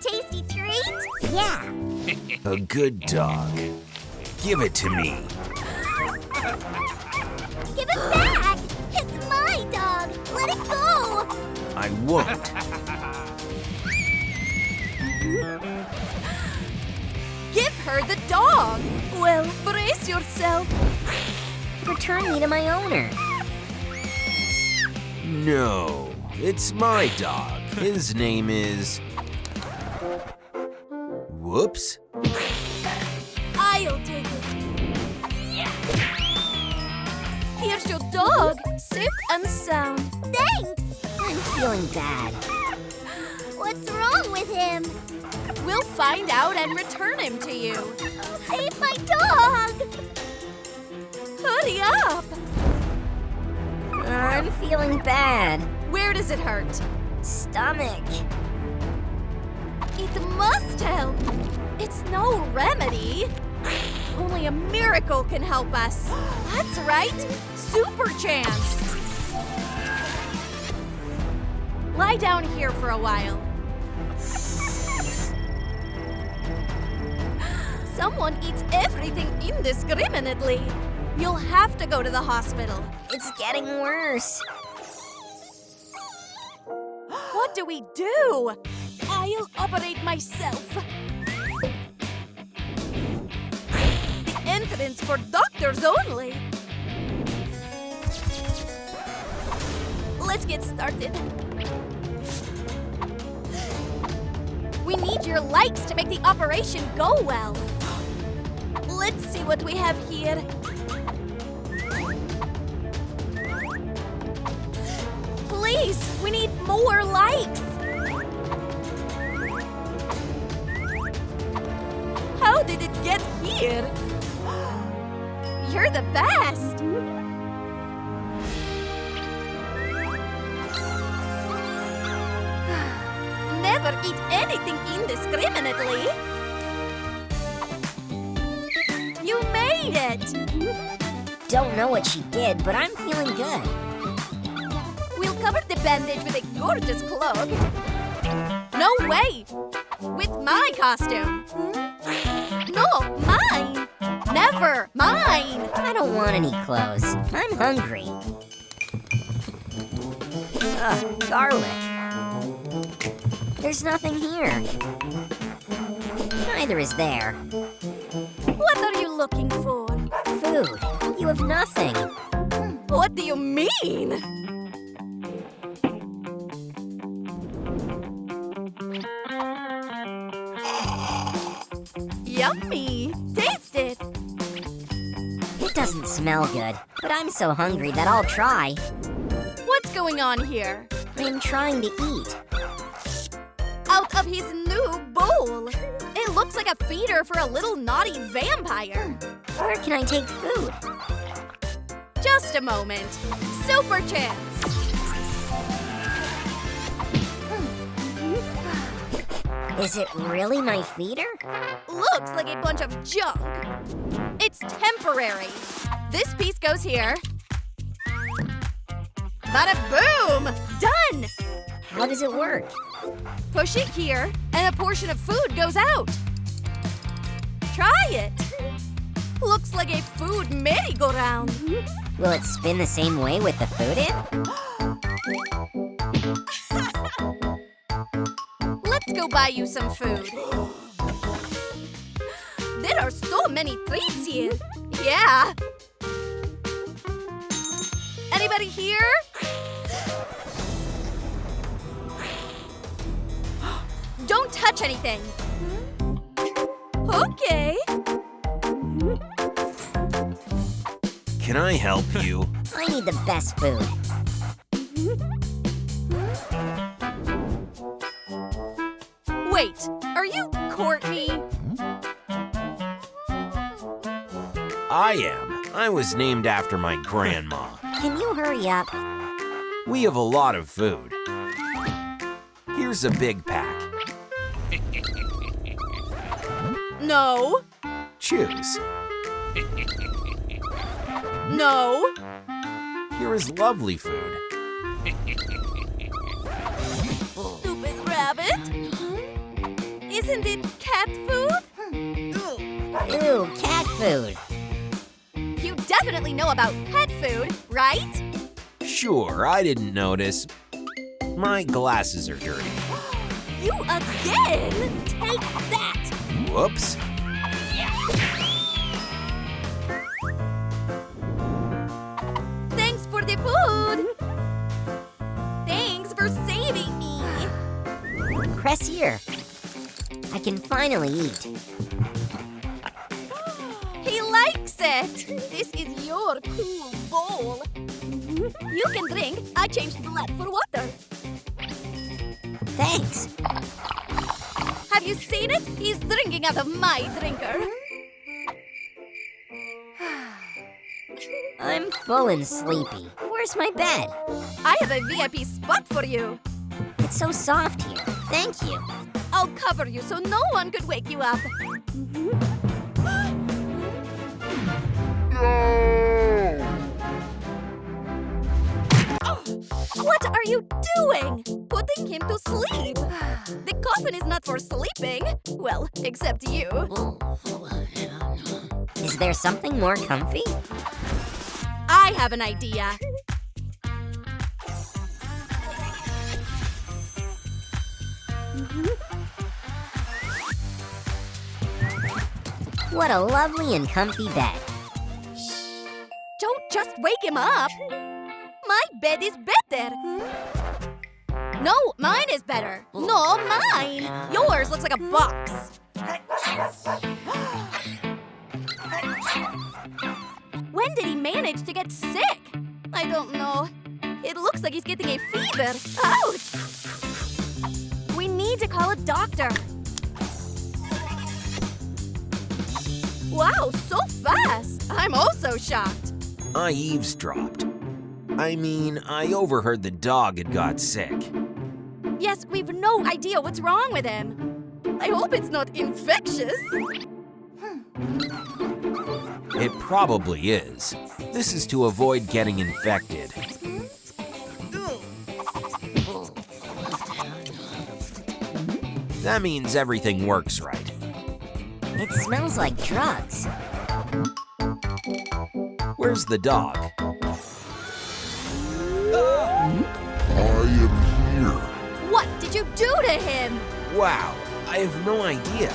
tasty treat? Yeah. A good dog. Give it to me. Give it back! It's my dog! Let it go! I won't. Give her the dog! Well, brace yourself. Return me to my owner. No, it's my dog. His name is... Whoops. I'll take it. Here's your dog, safe and sound. Thanks! I'm feeling bad. What's wrong with him? We'll find out and return him to you. Save my dog! Hurry up! I'm feeling bad. Where does it hurt? Stomach. It must help. It's no remedy. Only a miracle can help us. That's right. Super chance. Lie down here for a while. Someone eats everything indiscriminately. You'll have to go to the hospital. It's getting worse. What do we do? I'll operate myself. The entrance for doctors only. Let's get started. We need your lights to make the operation go well. Let's see what we have here. Please, we need more lights. How did it get here? You're the best. Never eat anything indiscriminately. You made it. Don't know what she did, but I'm feeling good. We'll cover the bandage with a gorgeous cloak. No way! With my costume. No, mine! Never! Mine! I don't want any clothes. I'm hungry. Ugh, garlic. There's nothing here. Neither is there. What are you looking for? Food. You have nothing. What do you mean? Yummy! Taste it! It doesn't smell good, but I'm so hungry that I'll try. What's going on here? I'm trying to eat. Out of his new bowl! It looks like a feeder for a little naughty vampire. Where can I take food? Just a moment. Super chance! Is it really my feeder? Looks like a bunch of junk. It's temporary. This piece goes here. Bada boom! Done! How does it work? Push it here, and a portion of food goes out. Try it. Looks like a food merry-go-round. Will it spin the same way with the food in? Let's go buy you some food. There are so many treats here. Yeah. Anybody here? Don't touch anything. Okay. Can I help you? I need the best food. Wait, are you Courtney? I am. I was named after my grandma. Can you hurry up? We have a lot of food. Here's a big pack. No. Choose. No. Here is lovely food. Stupid rabbit. Isn't it cat food? Ew, cat food. You definitely know about pet food, right? Sure, I didn't notice. My glasses are dirty. You again? Take that! Whoops. Thanks for the food! Thanks for saving me! Press here. I can finally eat. He likes it! This is your cool bowl. You can drink. I changed blood for water. Thanks. Have you seen it? He's drinking out of my drinker. I'm full and sleepy. Where's my bed? I have a VIP spot for you. It's so soft here. Thank you. I'll cover you so no one could wake you up. What are you doing? Putting him to sleep. The coffin is not for sleeping. Well, except you. Is there something more comfy? I have an idea. What a lovely and comfy bed. Don't just wake him up. My bed is better. No, mine is better. No, mine. Yours looks like a box. When did he manage to get sick? I don't know. It looks like he's getting a fever. Ouch! We need to call a doctor. Wow, so fast! I'm also shocked. I eavesdropped. I mean, I overheard the dog had got sick. Yes, we've no idea what's wrong with him. I hope it's not infectious. It probably is. This is to avoid getting infected. That means everything works right. It smells like drugs. Where's the dog? I am here. What did you do to him? Wow, I have no idea.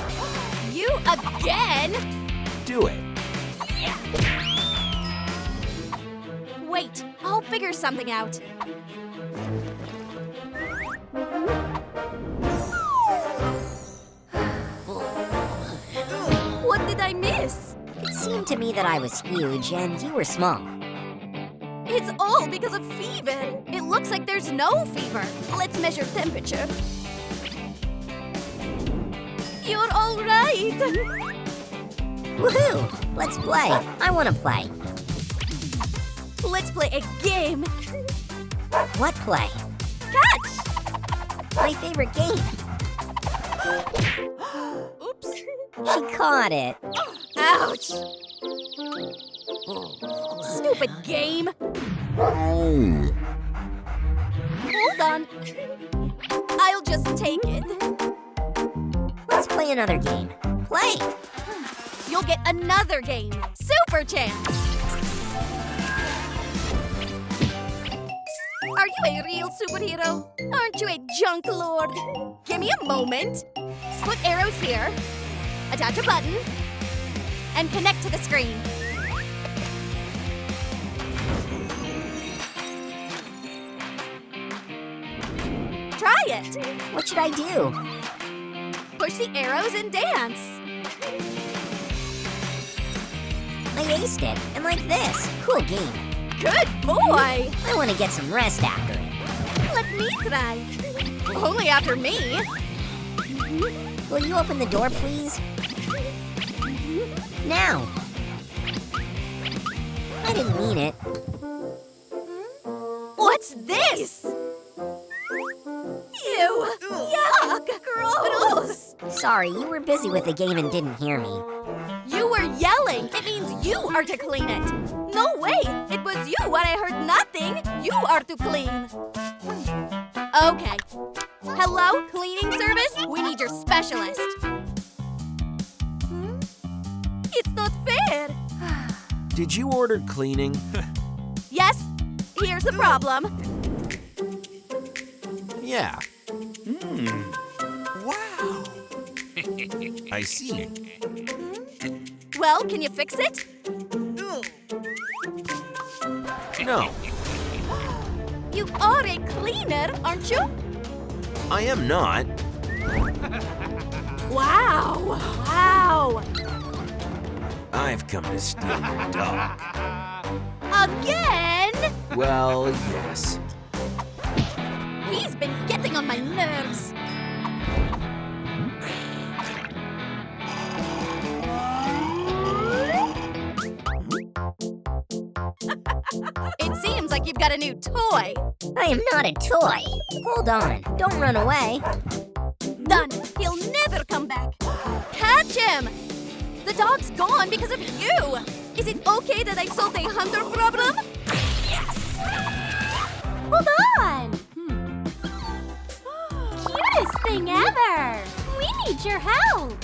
You again? Do it. Wait, I'll figure something out. What did I miss? It seemed to me that I was huge and you were small. It's all because of fever. It looks like there's no fever. Let's measure temperature. You're all right. Woohoo! Let's play. I want to play. Let's play a game. What play? Catch! My favorite game. Oops. She caught it. Ouch. Stupid game. Oh, Hold on. I'll just take it. Let's play another game. Play! You'll get another game. Super chance. Are you a real superhero? Aren't you a junk lord? Give me a moment. Put arrows here. Attach a button. And connect to the screen. Try it. What should I do? Push the arrows and dance. I aced it. And like this. Cool game. Good boy. I want to get some rest after it. Let me try. Only after me. Will you open the door, please? Now. I didn't mean it. What's this? Ew! Yuck! Gross! Sorry, you were busy with the game and didn't hear me. You were yelling. It means you are to clean it. No way! It was you when I heard nothing. You are to clean. Okay. Hello, cleaning service? We need your specialist. It's not fair. Did you order cleaning? Yes, here's the problem. Yeah, Wow. I see. Well, can you fix it? No, You are a cleaner, aren't you? I am not. Wow. Wow. I've come to steal your dog. Again? Well, yes. He's been getting on my nerves. It seems like you've got a new toy. I am not a toy. Hold on. Don't run away. Done. He'll never come back. Catch him! The dog's gone because of you. Is it okay that I solved a hunter problem? Hold on! Cutest thing ever! We need your help!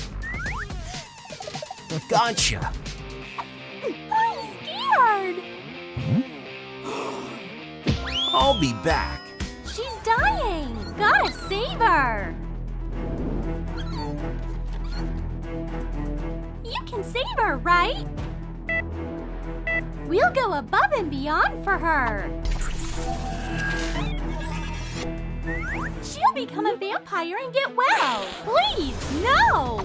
Gotcha. I'm scared! I'll be back. She's dying! Gotta save her! You can save her, right? We'll go above and beyond for her. She'll become a vampire and get well. Please, no!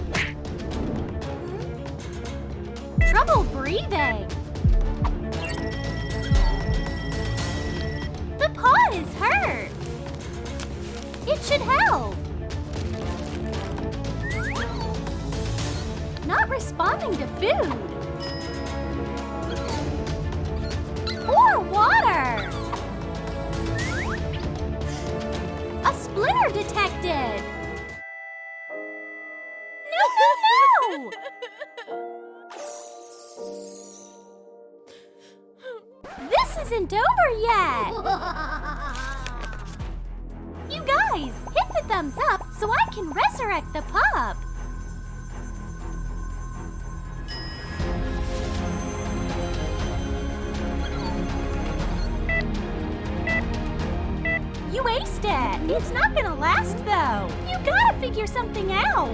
Trouble breathing. The paw is hurt. It should help. Not responding to food. Or water. A splinter detected. No! This isn't over yet. You guys, hit the thumbs up so I can resurrect the pup. You aced it. It's not gonna last though. You gotta figure something out.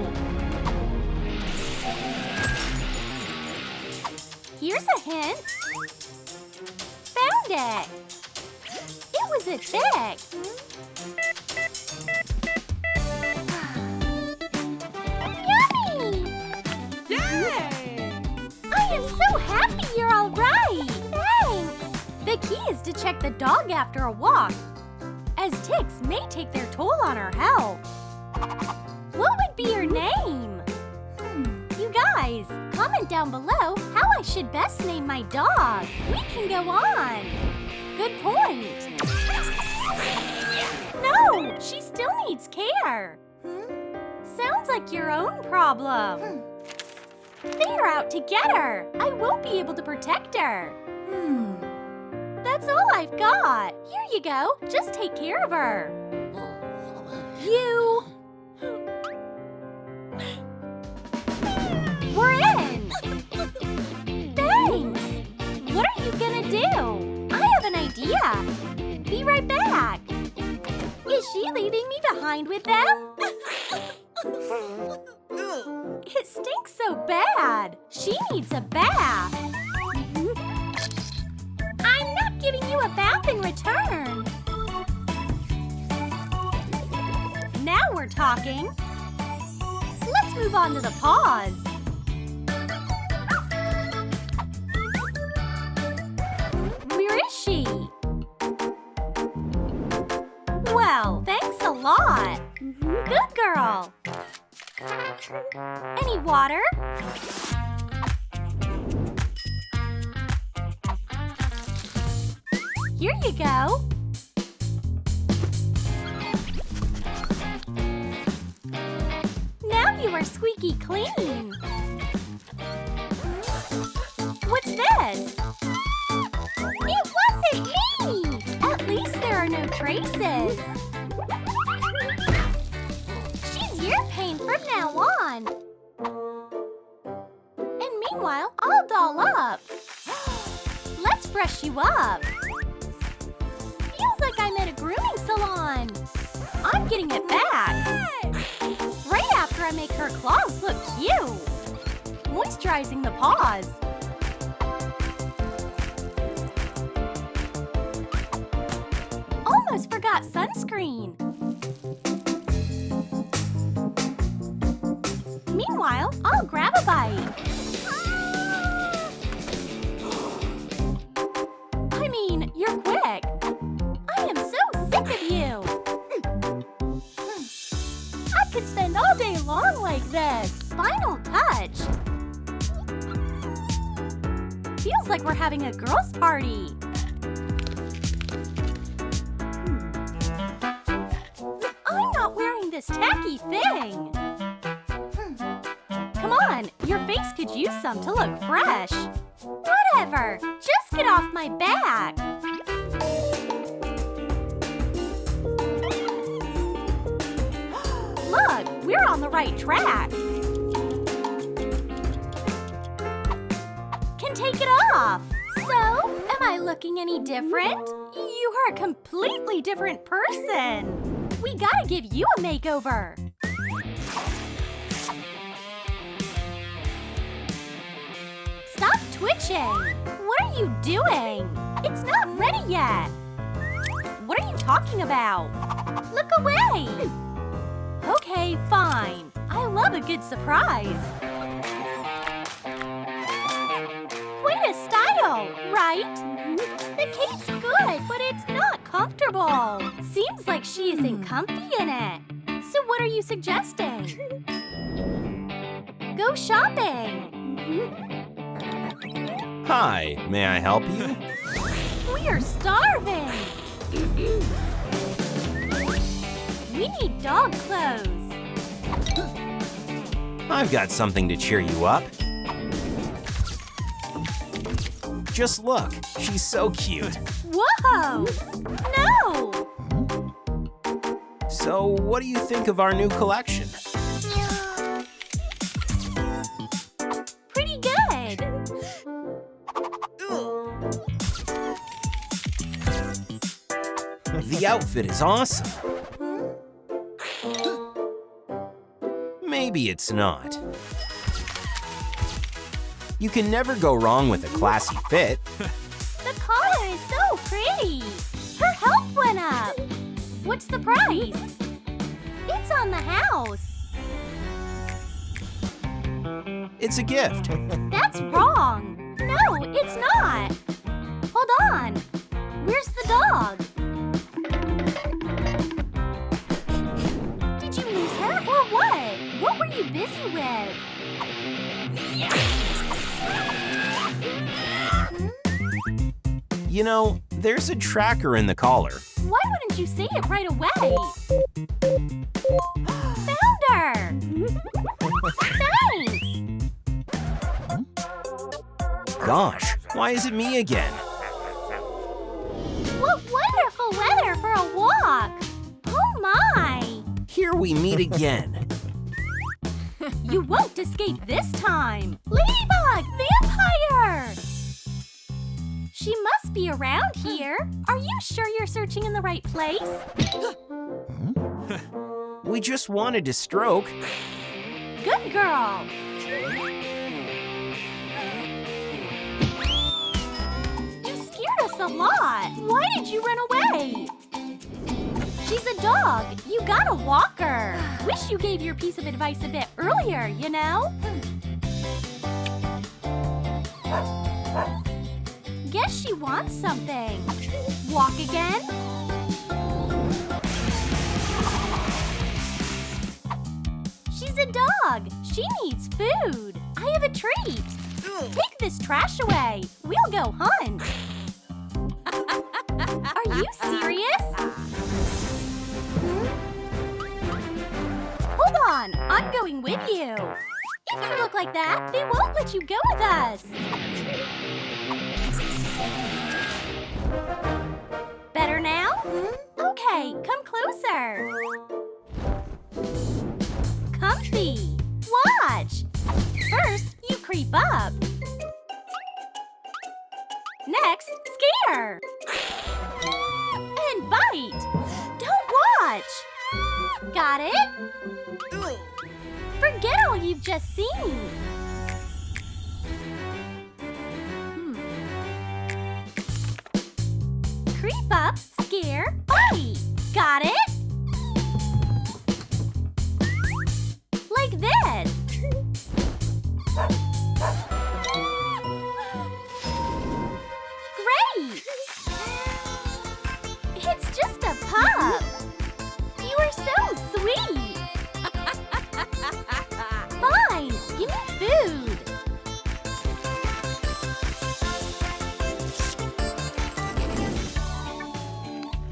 Here's a hint. Found it. It was a tick. Yummy! Yay! I am so happy you're all right. Thanks. The key is to check the dog after a walk, as ticks may take their toll on our health. What would be your name? You guys, comment down below how I should best name my dog. We can go on. Good point. No, she still needs care. Sounds like your own problem. They're out to get her. I won't be able to protect her. That's all I've got. Here you go. Just take care of her. You. We're in. Thanks. What are you gonna do? I have an idea. Be right back. Is she leaving me behind with them? It stinks so bad. She needs a bath. I'm not giving you a bath in return. Now we're talking. Let's move on to the paws. Where is she? Well, thanks a lot. Good girl. Any water? Here you go. Now you are squeaky clean. What's this? It wasn't me! At least there are no traces. dress you up. Feels like I'm at a grooming salon. I'm getting it back. Right after I make her claws look cute. Moisturizing the paws. Almost forgot sunscreen. Meanwhile, I'll grab a bite. I mean, you're quick. I am so sick of you. I could spend all day long like this. Final touch. Feels like we're having a girls' party. I'm not wearing this tacky thing. Come on, your face could use some to look fresh. Whatever, just get off my back. Look, we're on the right track. Can take it off. So, am I looking any different? You are a completely different person. We gotta give you a makeover. Stop twitching. What are you doing? It's not ready yet. What are you talking about? Look away. Okay, fine. I love a good surprise. Quite a style, right? The cape's good, but it's not comfortable. Seems like she isn't comfy in it. So what are you suggesting? Go shopping. Hi, may I help you? We're starving. We need dog clothes. I've got something to cheer you up. Just look, she's so cute. Whoa! No! So, what do you think of our new collection? Pretty good. The outfit is awesome. Maybe it's not. You can never go wrong with a classy fit. The collar is so pretty. Her health went up. What's the price? It's on the house. It's a gift. That's wrong. No, it's not. Hold on. Where's the dog? Did you lose her or what? What were you busy with? You know, there's a tracker in the collar. Why wouldn't you say it right away? Found her! Thanks! Gosh, why is it me again? What wonderful weather for a walk! Oh my! Here we meet again. You won't escape this time! Ladybug! Vampire! She must be around here. Are you sure you're searching in the right place? We just wanted to stroke. Good girl! You scared us a lot. Why did you run away? She's a dog. You gotta walk her. Wish you gave your piece of advice a bit earlier, you know? Guess she wants something. Walk again? She's a dog. She needs food. I have a treat. Take this trash away. We'll go hunt. Are you serious? Hold on. I'm going with you. If you look like that, they won't let you go with us. Better now? Okay, come closer. Comfy. Watch. First, you creep up. Next, touch. Got it? Forget all you've just seen. Creep up, scare, bite. Got it? Like this. Great! It's just a pup. You are so sweet. Fine, give me food.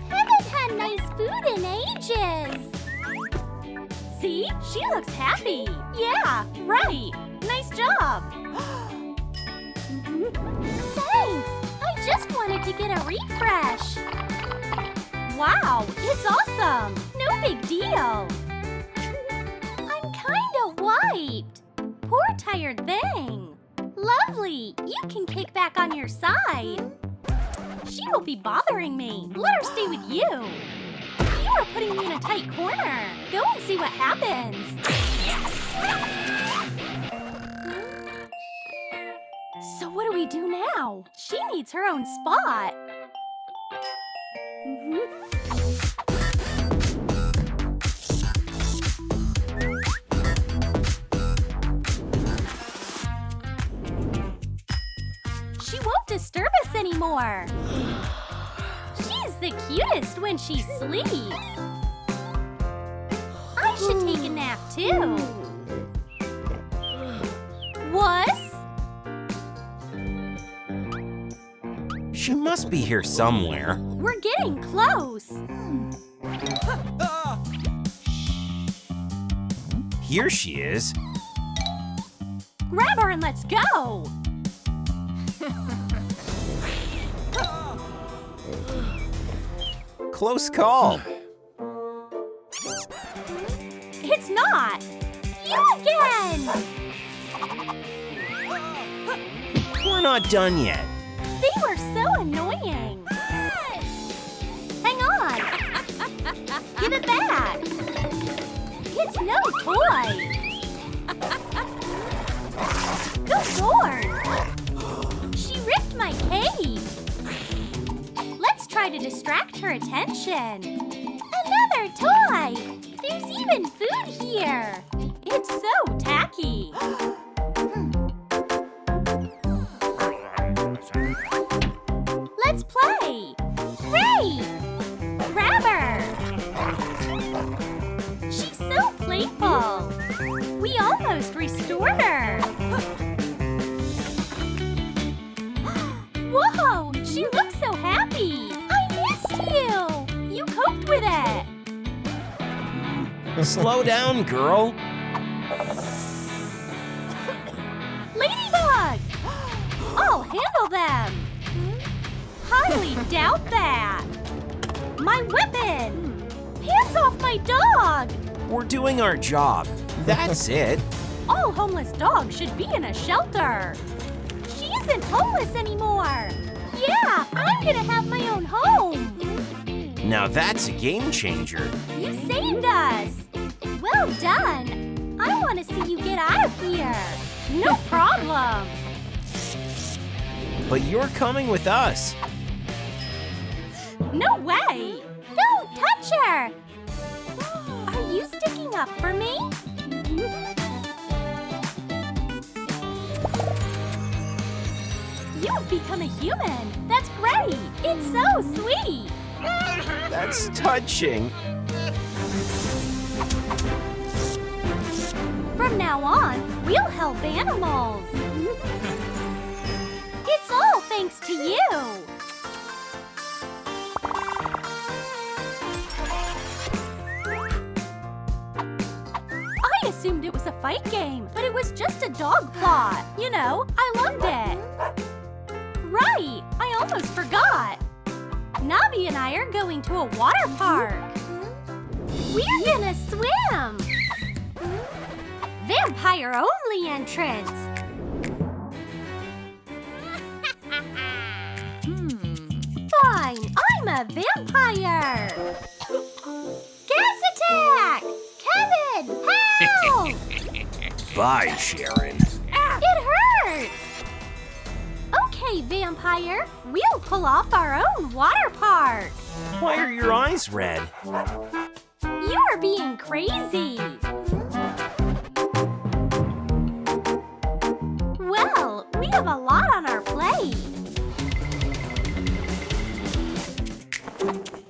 Haven't had nice food in ages. See? She looks happy. Yeah, right. Nice job. Thanks. I just wanted to get a refresh. Wow, it's awesome. No big deal. I'm kind of wiped. Poor tired thing. Lovely. You can kick back on your side. She will be bothering me. Let her stay with you. You are putting me in a tight corner. Go and see what happens. So what do we do now? She needs her own spot. She won't disturb us anymore. She's the cutest when she sleeps. I should take a nap too. Wuss? She must be here somewhere. We're getting close. Here she is. Grab her and let's go. Close call. It's not. You again. We're not done yet. They were so annoying. Hang on. Give it back. It's no toy. Good Lord. She ripped my cape. Let's try to distract her attention. Another toy. There's even food here. It's so tacky. Let's play! Great! Grab her! She's so playful! We almost restored her! Whoa! She looks so happy! I missed you! You coped with it! Slow down, girl. Ladybug! I'll handle them! Highly doubt that! My weapon! Hands off my dog! We're doing our job. That's it. All homeless dogs should be in a shelter. She isn't homeless anymore. Yeah, I'm gonna have my own home. Now that's a game changer. You saved us. Well done. I want to see you get out of here. No problem. But you're coming with us. No way. Don't touch her. Are you sticking up for me? You've become a human. That's great. It's so sweet. That's touching. From now on, we'll help animals. It's all thanks to you. I assumed it was a fight game, but it was just a dog plot. You know, I loved it. Right, I almost forgot. Navi and I are going to a water park. We're gonna swim. Vampire-only entrance. Fine, I'm a vampire. Get Bye, Sharon. It hurts! Okay, vampire, we'll pull off our own water park. Why are your eyes red? You're being crazy. Well, we have a lot on our plate.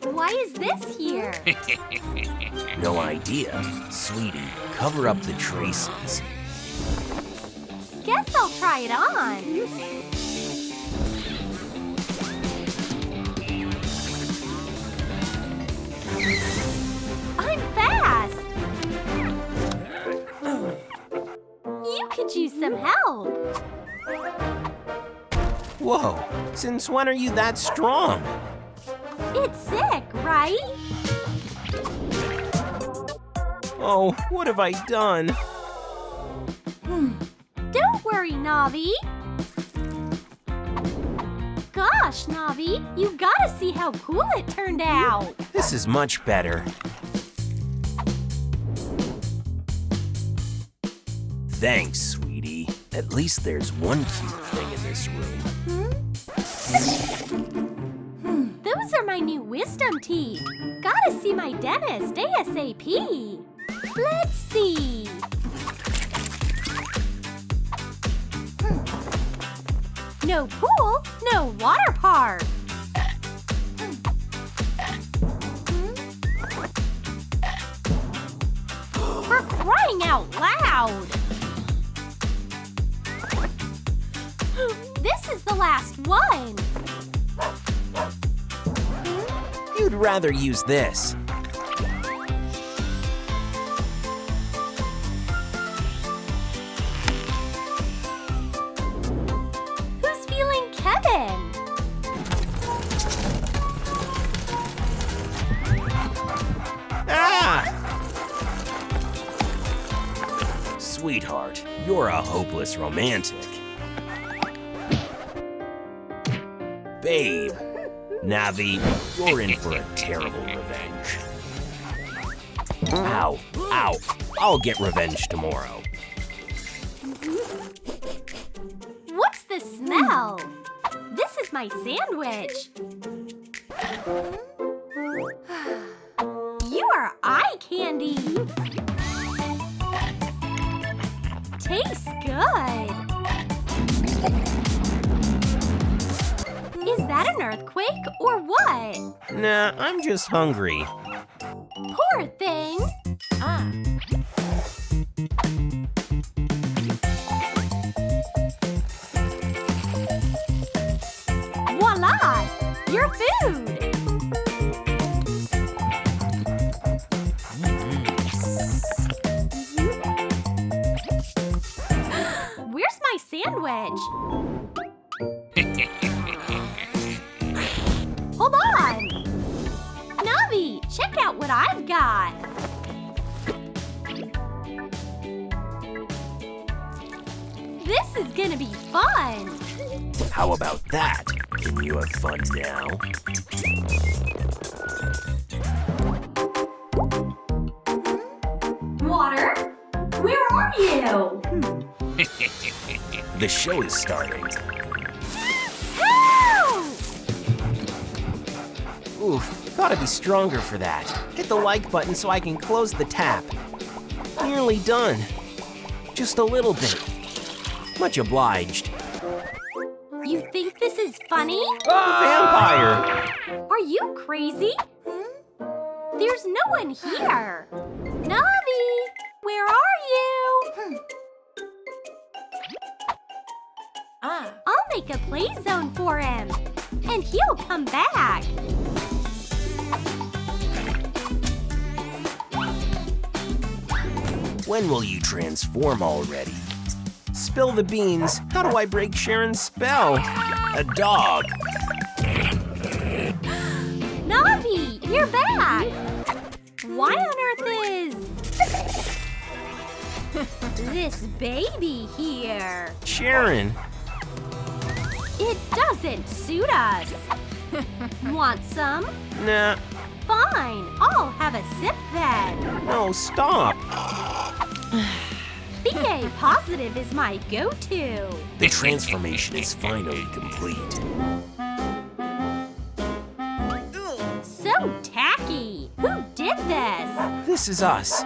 Why is this here? No idea. Sweetie, cover up the traces. Guess I'll try it on. I'm fast. You could use some help. Whoa, since when are you that strong? It's sick, right? Oh, what have I done? Don't worry, Navi. Gosh, Navi, you gotta see how cool it turned out. This is much better. Thanks, sweetie. At least there's one cute thing in this room. Those are my new wisdom teeth. Gotta see my dentist ASAP. Let's see. No pool, no water park. For crying out loud. This is the last one. You'd rather use this. Who's feeling Kevin? Ah! Sweetheart, you're a hopeless romantic. Babe, Navi, you're in for a terrible revenge. Ow, ow, I'll get revenge tomorrow. What's the smell? This is my sandwich. You are eye candy. Tastes good. Is that an earthquake or what? Nah, I'm just hungry. Poor thing. Voila! Your food! Where's my sandwich? Hold on! Navi, check out what I've got. This is gonna be fun. How about that? Can you have fun now? Water? Where are you? The show is starting. Help! Oof, gotta be stronger for that. Hit the like button so I can close the tap. Nearly done. Just a little bit. Much obliged. You think this is funny? Vampire! Are you crazy? There's no one here. Navi, where are you? I'll make a play zone for him, and he'll come back. When will you transform already? Spill the beans. How do I break Sharon's spell? A dog. Navi, you're back. Why on earth is this baby here? Sharon. It doesn't suit us. Want some? Nah, Fine, I'll have a sip then. no, stop. Be AA positive is my go-to. The transformation is finally complete. So tacky. Who did this? This is us.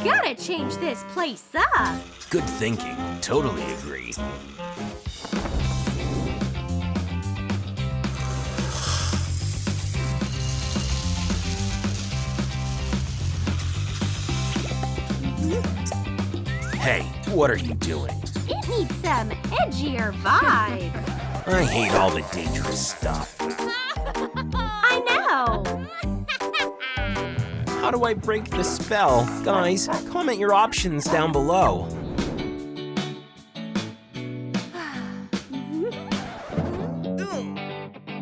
Gotta change this place up. Good thinking. Totally agree. Hey, what are you doing? It needs some edgier vibes. I hate all the dangerous stuff. I know. How do I break the spell? Guys, comment your options down below.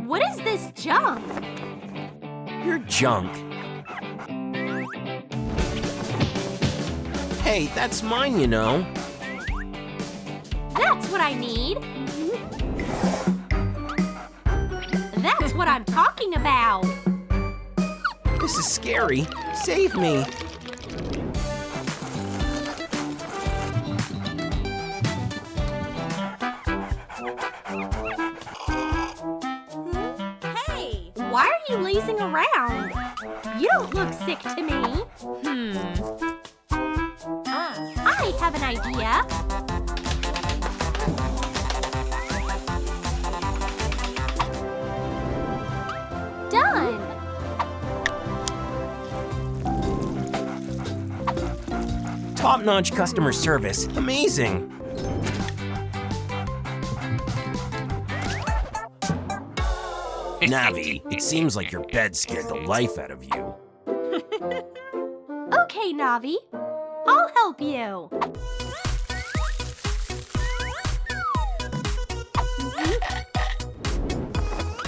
What is this junk? You're junk. Hey, that's mine, you know. That's what I need. That's what I'm talking about. This is scary. Save me. Hey, why are you lazing around? You don't look sick to me. I have an idea. Done. Top-notch customer service. Amazing. Navi, it seems like your bed scared the life out of you. Okay, Navi. I'll help you.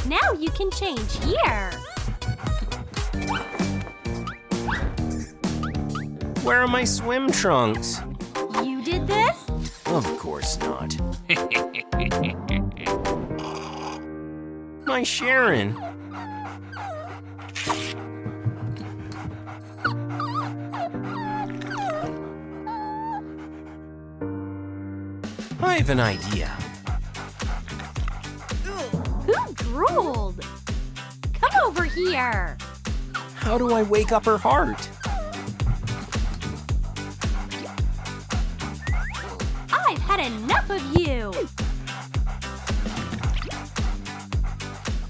Now you can change here. Where are my swim trunks? You did this? Of course not. My Sharon. I have an idea. Who drooled? Come over here. How do I wake up her heart? I've had enough of you.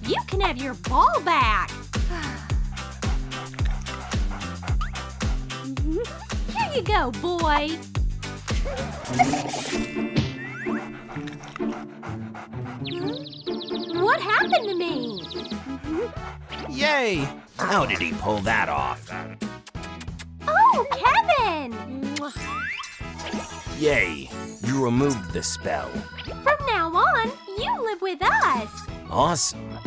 You can have your ball back. Here you go, boy. What happened to me? Yay! How did he pull that off? Oh, Kevin! Yay! You removed the spell. From now on, you live with us. Awesome.